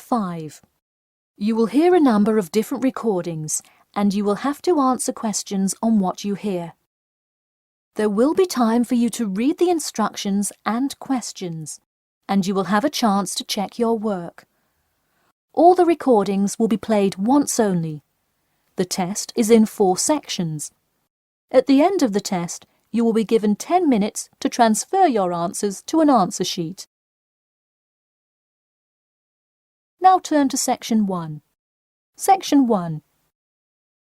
5. You will hear a number of different recordings and you will have to answer questions on what you hear. There will be time for you to read the instructions and questions, and you will have a chance to check your work. All the recordings will be played once only. The test is in 4 sections. At the end of the test, you will be given 10 minutes to transfer your answers to an answer sheet. Now turn to Section 1. Section 1.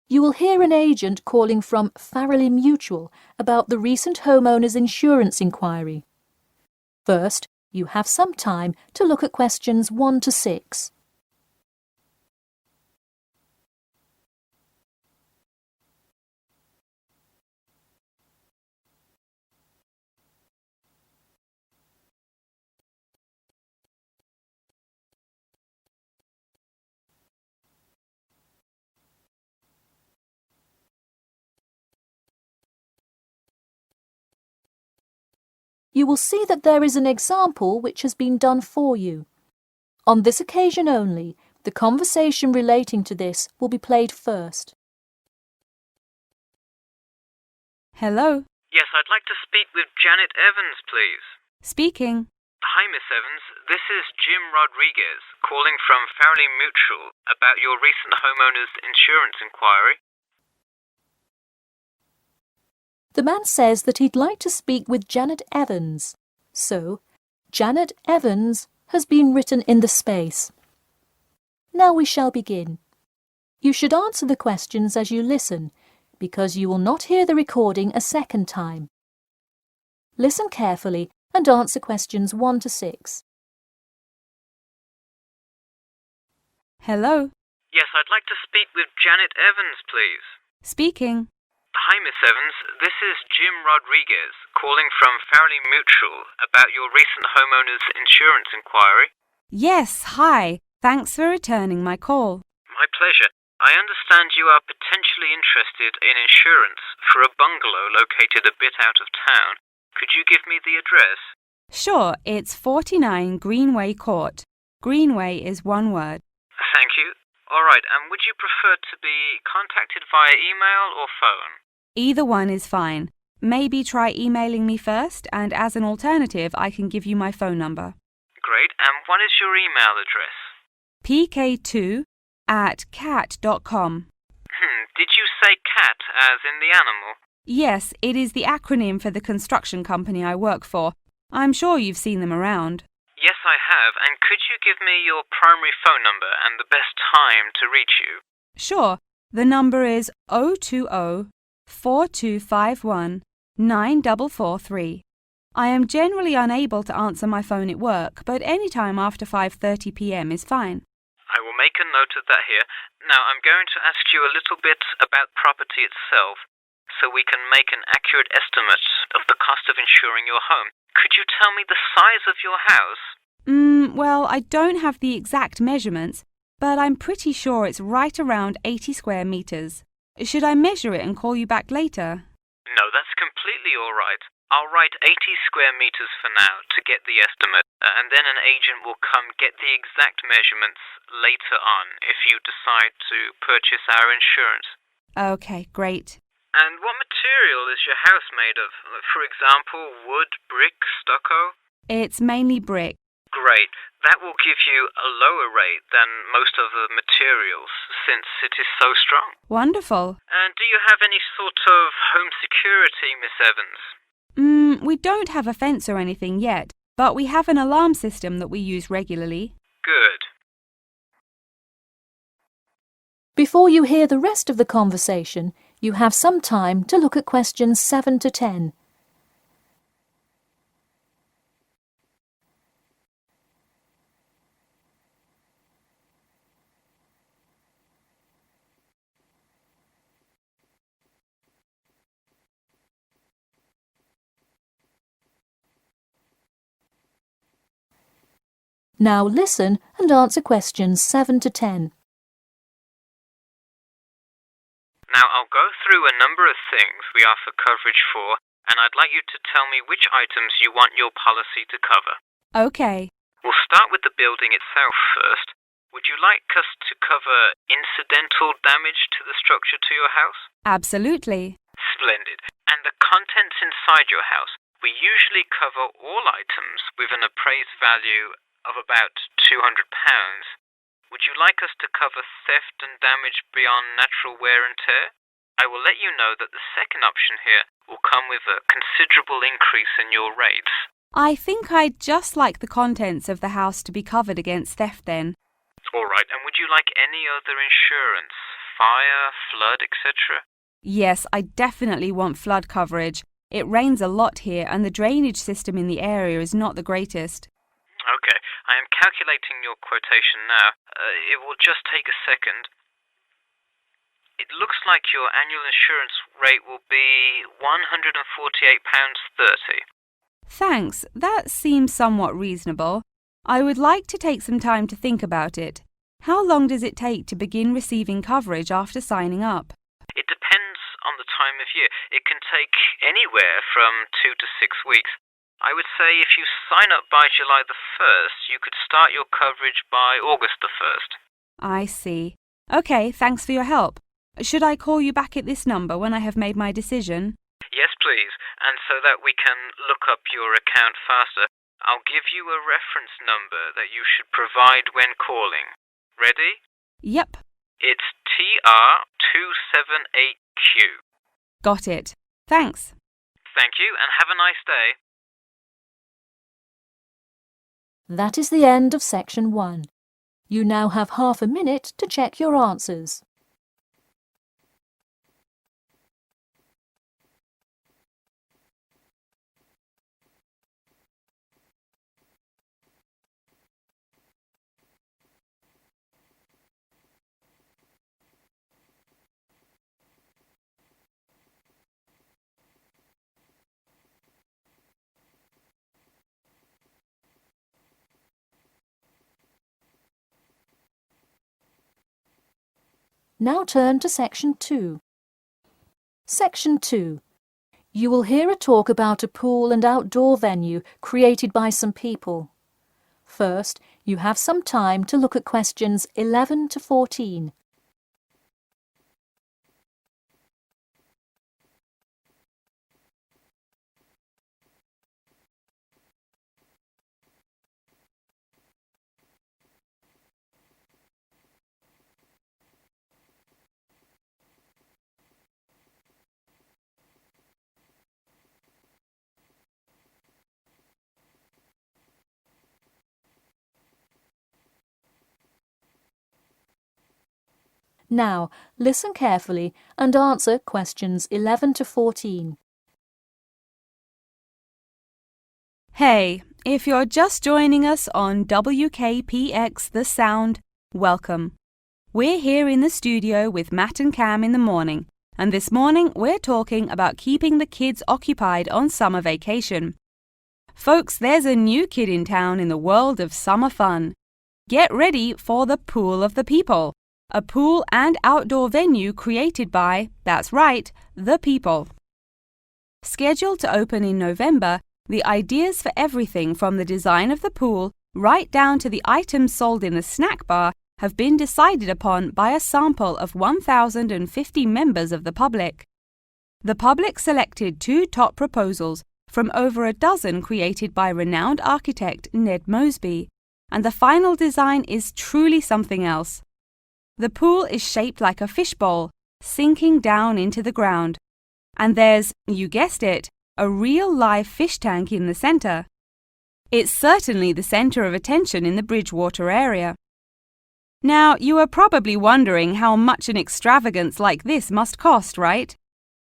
You will hear an agent calling from Familiarize Mutual about the recent homeowner's insurance inquiry. First, you have some time to look at questions 1 to 6. You will see that there is an example which has been done for you. On this occasion only, the conversation relating to this will be played first. Hello. Yes, I'd like to speak with Janet Evans, please. Speaking. Hi, Miss Evans. This is Jim Rodriguez, calling from Familiarize Mutual about your recent homeowner's insurance inquiry. The man says that he'd like to speak with Janet Evans. So, Janet Evans has been written in the space. Now we shall begin. You should answer the questions as you listen, because you will not hear the recording a second time. Listen carefully and answer questions 1 to 6. Hello. Yes, I'd like to speak with Janet Evans, please. Speaking. Hi, Miss Evans. This is Jim Rodriguez, calling from Familiarize Mutual about your recent homeowner's insurance inquiry. Yes, hi. Thanks for returning my call. My pleasure. I understand you are potentially interested in insurance for a bungalow located a bit out of town. Could you give me the address? Sure, it's 49 Greenway Court. Greenway is one word. Thank you. All right, and would you prefer to be contacted via email or phone? Either one is fine. Maybe try emailing me first, and as an alternative, I can give you my phone number. Great, and what is your email address? pk2@cat.com. Did you say cat as in the animal? Yes, it is the acronym for the construction company I work for. I'm sure you've seen them around. Yes, I have, and could you give me your primary phone number and the best time to reach you? Sure, the number is 020-4251-9443. I am generally unable to answer my phone at work, but any time after 5:30 p.m. is fine. I will make a note of that here. Now, I'm going to ask you a little bit about property itself, so we can make an accurate estimate of the cost of insuring your home. Could you tell me the size of your house? Well, I don't have the exact measurements, but I'm pretty sure it's right around 80 square meters. Should I measure it and call you back later? No, that's completely all right. I'll write 80 square meters for now to get the estimate, and then an agent will come get the exact measurements later on if you decide to purchase our insurance. Okay, great. And what material is your house made of? For example, wood, brick, stucco? It's mainly brick. Great. That will give you a lower rate than most of the materials, since it is so strong. Wonderful. And do you have any sort of home security, Miss Evans? We don't have a fence or anything yet, but we have an alarm system that we use regularly. Good. Before you hear the rest of the conversation, you have some time to look at questions 7 to 10. Now listen and answer questions 7 to 10. Now I'll go through a number of things we offer coverage for, and I'd like you to tell me which items you want your policy to cover. Okay. We'll start with the building itself first. Would you like us to cover incidental damage to the structure to your house? Absolutely. Splendid. And the contents inside your house? We usually cover all items with an appraised value of about £200. Would you like us to cover theft and damage beyond natural wear and tear? I will let you know that the second option here will come with a considerable increase in your rates. I think I'd just like the contents of the house to be covered against theft then. All right, and would you like any other insurance? Fire, flood, etc.? Yes, I definitely want flood coverage. It rains a lot here and the drainage system in the area is not the greatest. Okay, I am calculating your quotation now. It will just take a second. It looks like your annual insurance rate will be £148.30. Thanks, that seems somewhat reasonable. I would like to take some time to think about it. How long does it take to begin receiving coverage after signing up? It depends on the time of year. It can take anywhere from 2 to 6 weeks. I would say if you sign up by July the 1st, you could start your coverage by August the 1st. I see. Okay, thanks for your help. Should I call you back at this number when I have made my decision? Yes, please. And so that we can look up your account faster, I'll give you a reference number that you should provide when calling. Ready? Yep. It's TR278Q. Got it. Thanks. Thank you, and have a nice day. That is the end of section 1. You now have half a minute to check your answers. Now turn to section 2. Section 2. You will hear a talk about a pool and outdoor venue created by some people. First, you have some time to look at questions 11 to 14. Now, listen carefully and answer questions 11 to 14. Hey, if you're just joining us on WKPX The Sound, welcome. We're here in the studio with Matt and Cam in the morning, and this morning we're talking about keeping the kids occupied on summer vacation. Folks, there's a new kid in town in the world of summer fun. Get ready for the Pool of the People, a pool and outdoor venue created by, that's right, the people. Scheduled to open in November, the ideas for everything from the design of the pool right down to the items sold in the snack bar have been decided upon by a sample of 1,050 members of the public. The public selected 2 top proposals from over a dozen created by renowned architect Ned Mosby, and the final design is truly something else. The pool is shaped like a fishbowl, sinking down into the ground. And there's, you guessed it, a real live fish tank in the center. It's certainly the center of attention in the Bridgewater area. Now, you are probably wondering how much an extravagance like this must cost, right?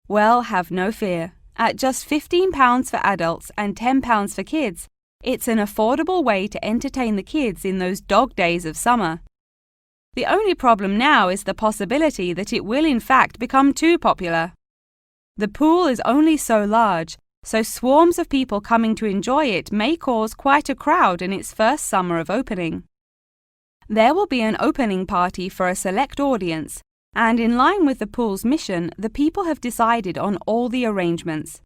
Well, have no fear. At just £15 for adults and £10 for kids, it's an affordable way to entertain the kids in those dog days of summer. The only problem now is the possibility that it will in fact become too popular. The pool is only so large, so swarms of people coming to enjoy it may cause quite a crowd in its first summer of opening. There will be an opening party for a select audience, and in line with the pool's mission, the people have decided on all the arrangements.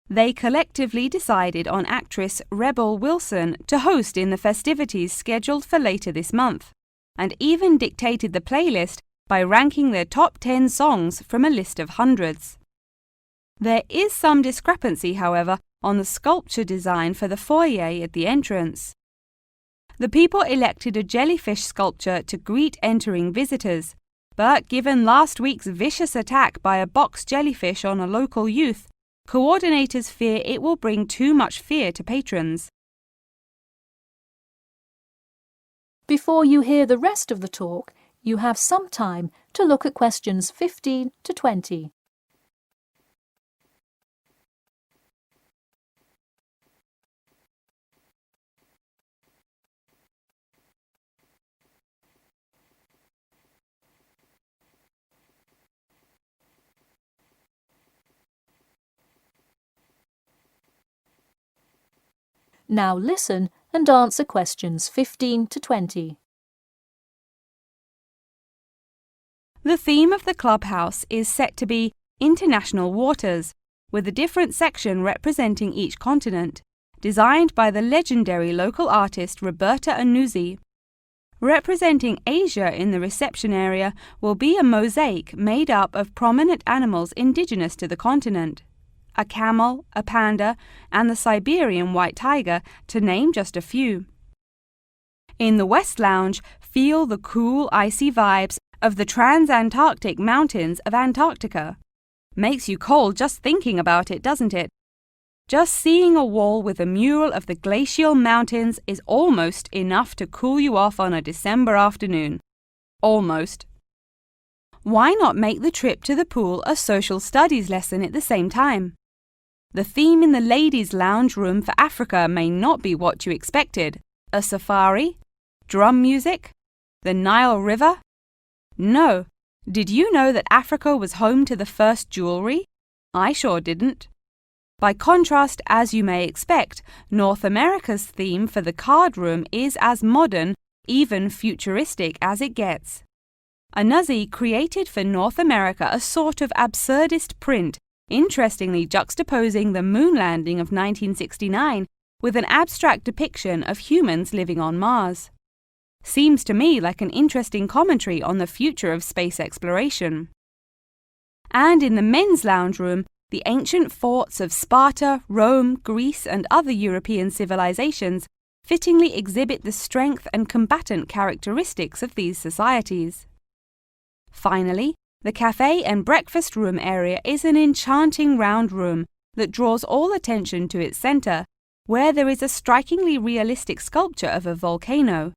They collectively decided on actress Rebel Wilson to host in the festivities scheduled for later this month. and even dictated the playlist by ranking their top 10 songs from a list of hundreds. There is some discrepancy, however, on the sculpture design for the foyer at the entrance. The people elected a jellyfish sculpture to greet entering visitors, but given last week's vicious attack by a box jellyfish on a local youth, coordinators fear it will bring too much fear to patrons. Before you hear the rest of the talk, you have some time to look at questions 15 to 20. Now listen and answer questions 15 to 20. The theme of the clubhouse is set to be International Waters, with a different section representing each continent, designed by the legendary local artist Roberta Annuzzi. Representing Asia in the reception area will be a mosaic made up of prominent animals indigenous to the continent. A camel, a panda, and the Siberian white tiger, to name just a few. In the West Lounge, feel the cool, icy vibes of the transantarctic mountains of Antarctica. Makes you cold just thinking about it, doesn't it? Just seeing a wall with a mural of the glacial mountains is almost enough to cool you off on a December afternoon. Almost. Why not make the trip to the pool a social studies lesson at the same time? The theme in the ladies' lounge room for Africa may not be what you expected. A safari? Drum music? The Nile River? No. Did you know that Africa was home to the first jewelry? I sure didn't. By contrast, as you may expect, North America's theme for the card room is as modern, even futuristic as it gets. Annuzzi created for North America a sort of absurdist print, interestingly juxtaposing the moon landing of 1969 with an abstract depiction of humans living on Mars. Seems to me like an interesting commentary on the future of space exploration. And in the men's lounge room, the ancient forts of Sparta, Rome, Greece, and other European civilizations fittingly exhibit the strength and combatant characteristics of these societies. Finally, the cafe and breakfast room area is an enchanting round room that draws all attention to its center, where there is a strikingly realistic sculpture of a volcano.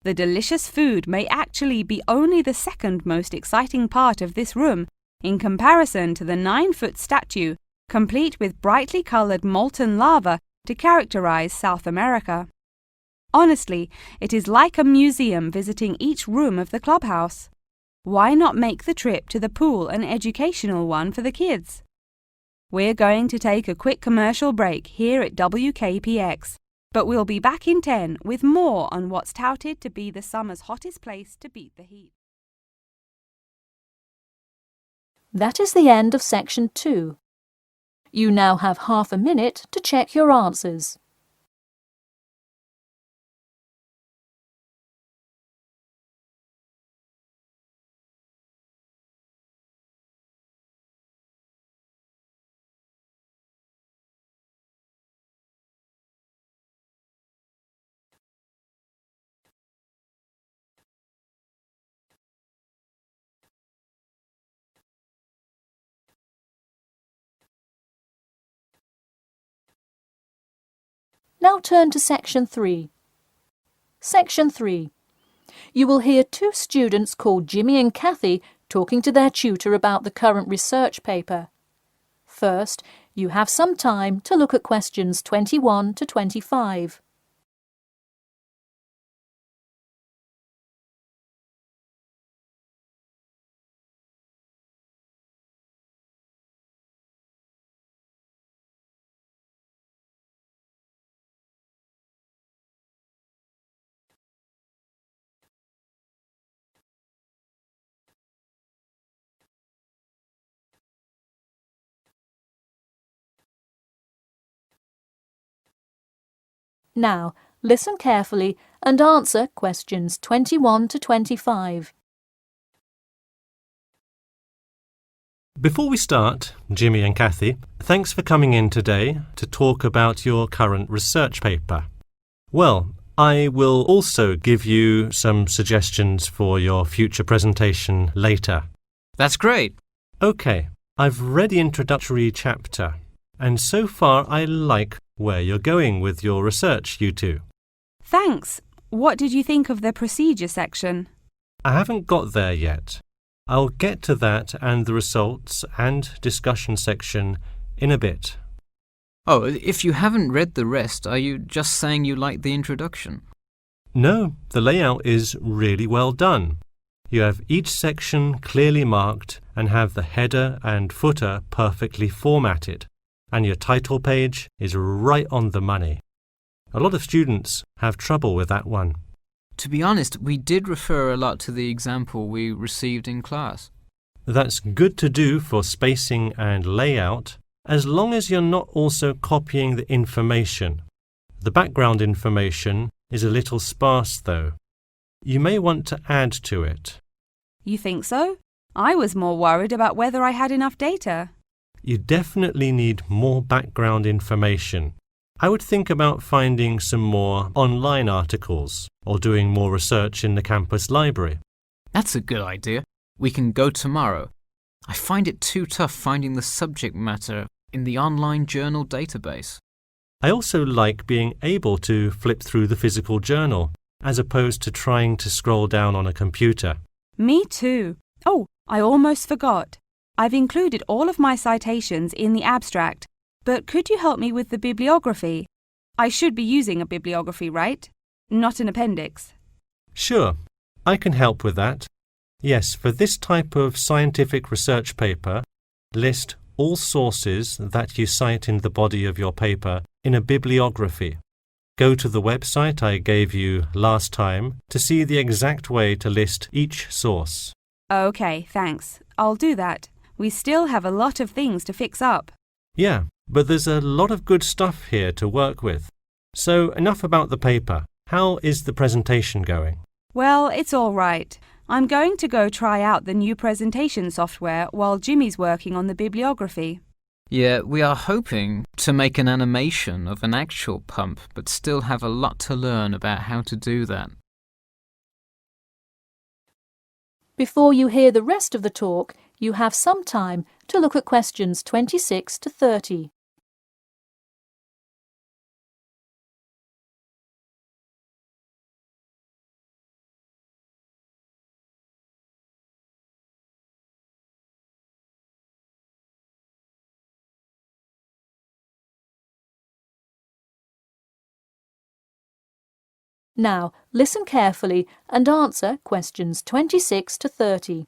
The delicious food may actually be only the second most exciting part of this room, in comparison to the 9-foot statue, complete with brightly colored molten lava to characterize South America. Honestly, it is like a museum visiting each room of the clubhouse. Why not make the trip to the pool an educational one for the kids? We're going to take a quick commercial break here at WKPX, but we'll be back in 10 with more on what's touted to be the summer's hottest place to beat the heat. That is the end of section 2. You now have half a minute to check your answers. Now turn to section 3. Section 3. You will hear two students called Jimmy and Kathy talking to their tutor about the current research paper. First, you have some time to look at questions 21 to 25. Now, listen carefully and answer questions 21 to 25. Before we start, Jimmy and Kathy, thanks for coming in today to talk about your current research paper. Well, I will also give you some suggestions for your future presentation later. That's great. Okay, I've read the introductory chapter, and so far I like where you're going with your research, you two. Thanks. What did you think of the procedure section? I haven't got there yet. I'll get to that and the results and discussion section in a bit. Oh, if you haven't read the rest, are you just saying you like the introduction? No, the layout is really well done. You have each section clearly marked and have the header and footer perfectly formatted, and your title page is right on the money. A lot of students have trouble with that one. To be honest, we did refer a lot to the example we received in class. That's good to do for spacing and layout, as long as you're not also copying the information. The background information is a little sparse though. You may want to add to it. You think so? I was more worried about whether I had enough data. You definitely need more background information. I would think about finding some more online articles or doing more research in the campus library. That's a good idea. We can go tomorrow. I find it too tough finding the subject matter in the online journal database. I also like being able to flip through the physical journal as opposed to trying to scroll down on a computer. Me too. Oh, I almost forgot. I've included all of my citations in the abstract, but could you help me with the bibliography? I should be using a bibliography, right? Not an appendix. Sure, I can help with that. Yes, for this type of scientific research paper, list all sources that you cite in the body of your paper in a bibliography. Go to the website I gave you last time to see the exact way to list each source. Okay, thanks. I'll do that. We still have a lot of things to fix up. Yeah, but there's a lot of good stuff here to work with. So enough about the paper. How is the presentation going? Well, it's all right. I'm going to go try out the new presentation software while Jimmy's working on the bibliography. Yeah, we are hoping to make an animation of an actual pump, but still have a lot to learn about how to do that. Before you hear the rest of the talk, you have some time to look at questions 26 to 30. Now, listen carefully and answer questions 26 to 30.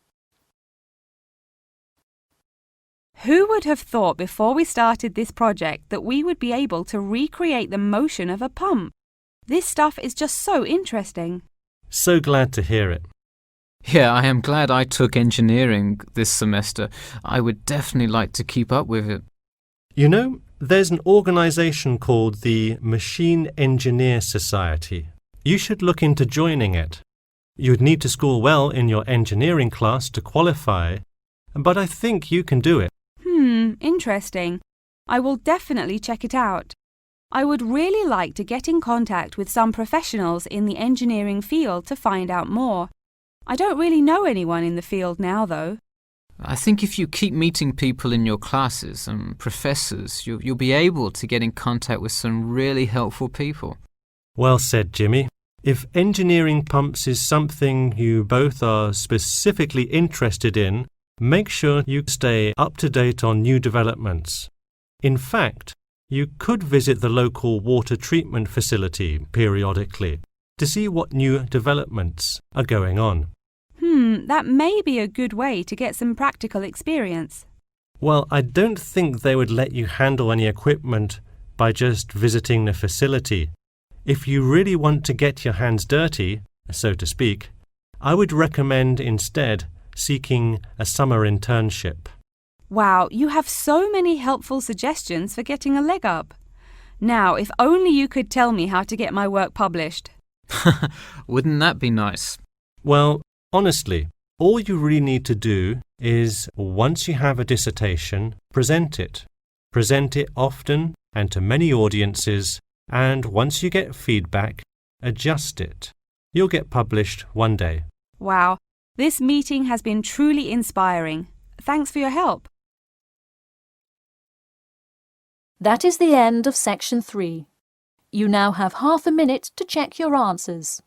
Who would have thought before we started this project that we would be able to recreate the motion of a pump? This stuff is just so interesting. So glad to hear it. Yeah, I am glad I took engineering this semester. I would definitely like to keep up with it. You know, there's an organization called the Machine Engineer Society. You should look into joining it. You'd need to score well in your engineering class to qualify, but I think you can do it. Interesting. I will definitely check it out. I would really like to get in contact with some professionals in the engineering field to find out more. I don't really know anyone in the field now, though. I think if you keep meeting people in your classes and professors, you'll be able to get in contact with some really helpful people. Well said, Jimmy. If engineering pumps is something you both are specifically interested in, make sure you stay up to date on new developments. In fact, you could visit the local water treatment facility periodically to see what new developments are going on. That may be a good way to get some practical experience. Well, I don't think they would let you handle any equipment by just visiting the facility. If you really want to get your hands dirty, so to speak, I would recommend instead seeking a summer internship. Wow, you have so many helpful suggestions for getting a leg up. Now, if only you could tell me how to get my work published. Wouldn't that be nice? Well, honestly, all you really need to do is, once you have a dissertation, present it. Present it often and to many audiences, and once you get feedback, adjust it. You'll get published one day. Wow, this meeting has been truly inspiring. Thanks for your help. That is the end of section 3. You now have half a minute to check your answers.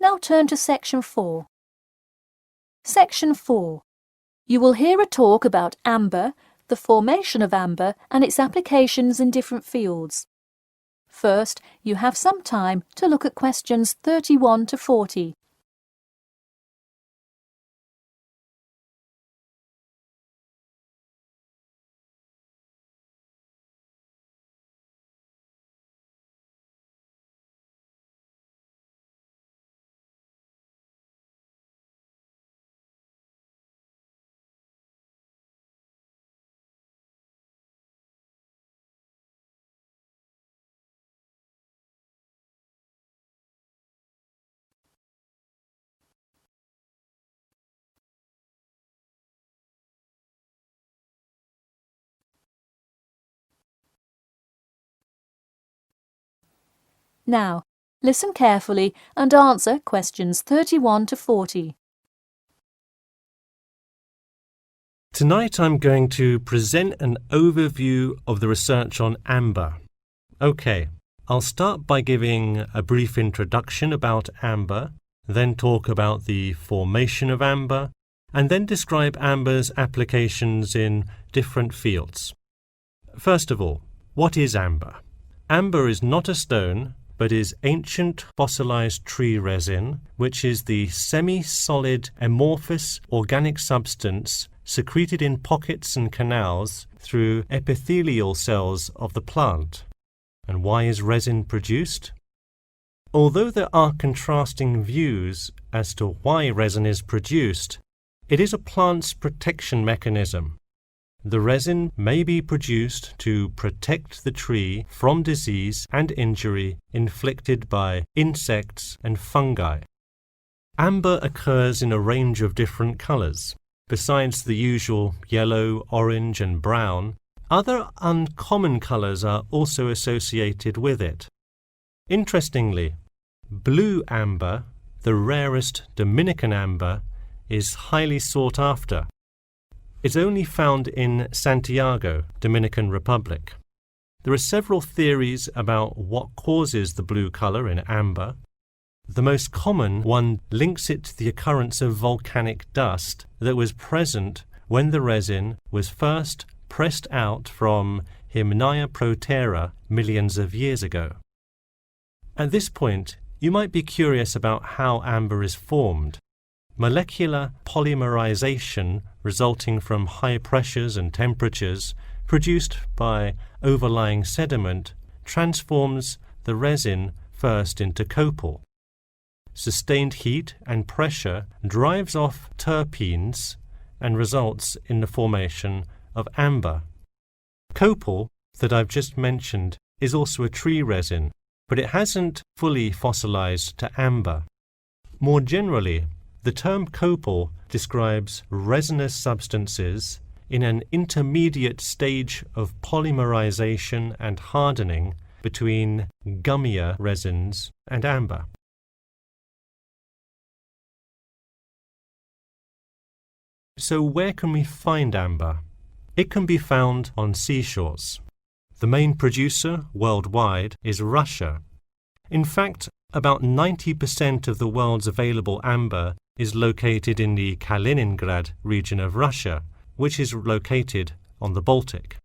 Now turn to section 4. Section 4. You will hear a talk about amber, the formation of amber and its applications in different fields. First, you have some time to look at questions 31 to 40. Now, listen carefully and answer questions 31 to 40. Tonight I'm going to present an overview of the research on amber. Okay, I'll start by giving a brief introduction about amber, then talk about the formation of amber, and then describe amber's applications in different fields. First of all, what is amber? Amber is not a stone, but is ancient fossilized tree resin, which is the semi-solid amorphous organic substance secreted in pockets and canals through epithelial cells of the plant. And why is resin produced? Although there are contrasting views as to why resin is produced, it is a plant's protection mechanism. The resin may be produced to protect the tree from disease and injury inflicted by insects and fungi. Amber occurs in a range of different colors. Besides the usual yellow, orange, and brown, other uncommon colors are also associated with it. Interestingly, blue amber, the rarest Dominican amber, is highly sought after. It's only found in Santiago, Dominican Republic. There are several theories about what causes the blue color in amber. The most common one links it to the occurrence of volcanic dust that was present when the resin was first pressed out from Hymnaea protera millions of years ago. At this point, you might be curious about how amber is formed. Molecular polymerization resulting from high pressures and temperatures produced by overlying sediment transforms the resin first into copal. Sustained heat and pressure drives off terpenes and results in the formation of amber. Copal, that I've just mentioned, is also a tree resin, but it hasn't fully fossilized to amber. More generally, the term copal describes resinous substances in an intermediate stage of polymerization and hardening between gummier resins and amber. So where can we find amber? It can be found on seashores. The main producer worldwide is Russia. In fact, about 90% of the world's available amber is located in the Kaliningrad region of Russia, which is located on the Baltic.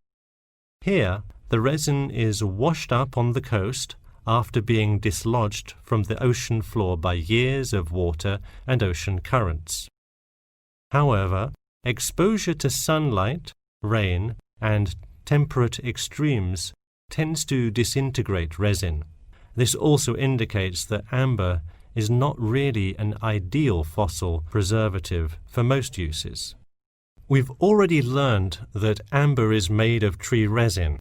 Here, the resin is washed up on the coast after being dislodged from the ocean floor by years of water and ocean currents. However, exposure to sunlight, rain, and temperate extremes tends to disintegrate resin. This also indicates that amber is not really an ideal fossil preservative for most uses. We've already learned that amber is made of tree resin.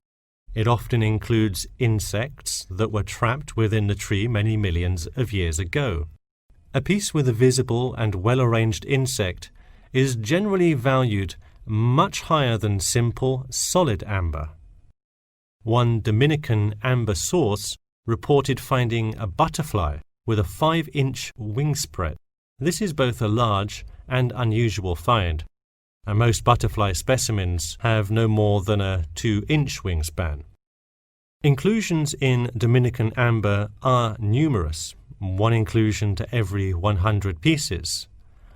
It often includes insects that were trapped within the tree many millions of years ago. A piece with a visible and well-arranged insect is generally valued much higher than simple, solid amber. One Dominican amber source reported finding a butterfly with a 5-inch wingspread. This is both a large and unusual find, and most butterfly specimens have no more than a 2-inch wingspan. Inclusions in Dominican amber are numerous, 1 inclusion to every 100 pieces.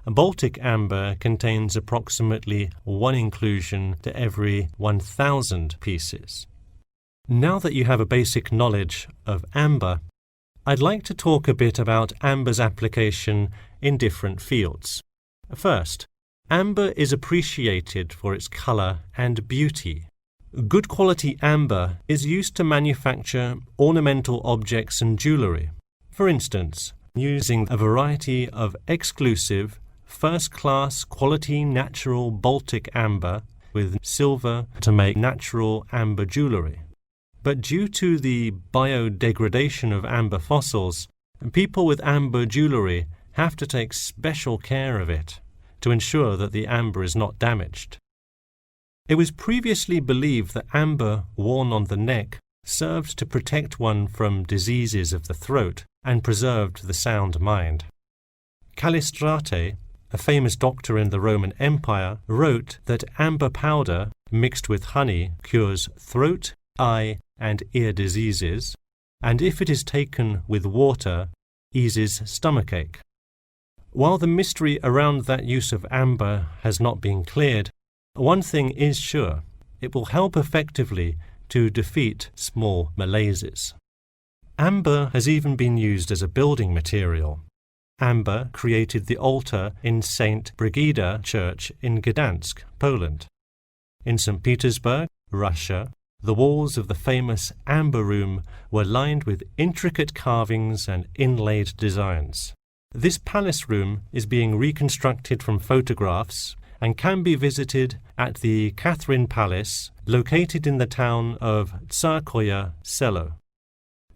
Baltic amber contains approximately 1 inclusion to every 1,000 pieces. Now that you have a basic knowledge of amber, I'd like to talk a bit about amber's application in different fields. First, amber is appreciated for its color and beauty. Good quality amber is used to manufacture ornamental objects and jewelry. For instance, using a variety of exclusive, first-class quality natural Baltic amber with silver to make natural amber jewelry. But due to the biodegradation of amber fossils, people with amber jewelry have to take special care of it to ensure that the amber is not damaged. It was previously believed that amber worn on the neck served to protect one from diseases of the throat and preserved the sound mind. Callistrate, a famous doctor in the Roman Empire, wrote that amber powder mixed with honey cures throat, eye, and ear diseases, and if it is taken with water, eases stomachache. While the mystery around that use of amber has not been cleared, one thing is sure: it will help effectively to defeat small malaises. Amber has even been used as a building material. Amber created the altar in St. Brigida Church in Gdansk, Poland. In St. Petersburg, Russia, the walls of the famous Amber Room were lined with intricate carvings and inlaid designs. This palace room is being reconstructed from photographs and can be visited at the Catherine Palace, located in the town of Tsarskoye Selo.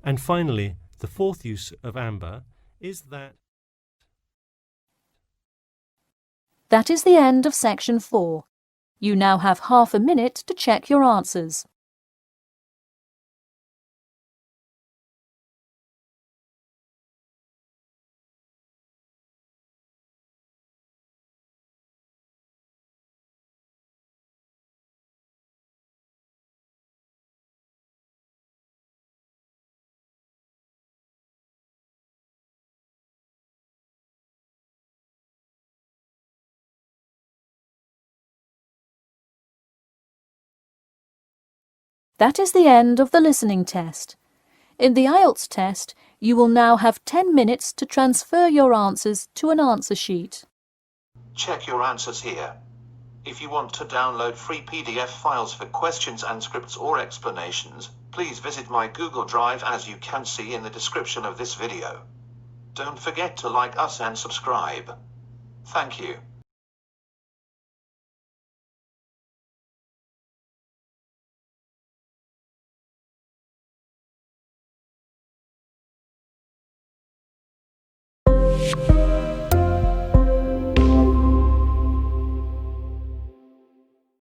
And finally, the fourth use of amber is that... That is the end of section 4. You now have half a minute to check your answers. That is the end of the listening test. In the IELTS test, you will now have 10 minutes to transfer your answers to an answer sheet. Check your answers here. If you want to download free PDF files for questions and scripts or explanations, please visit my Google Drive as you can see in the description of this video. Don't forget to like us and subscribe. Thank you.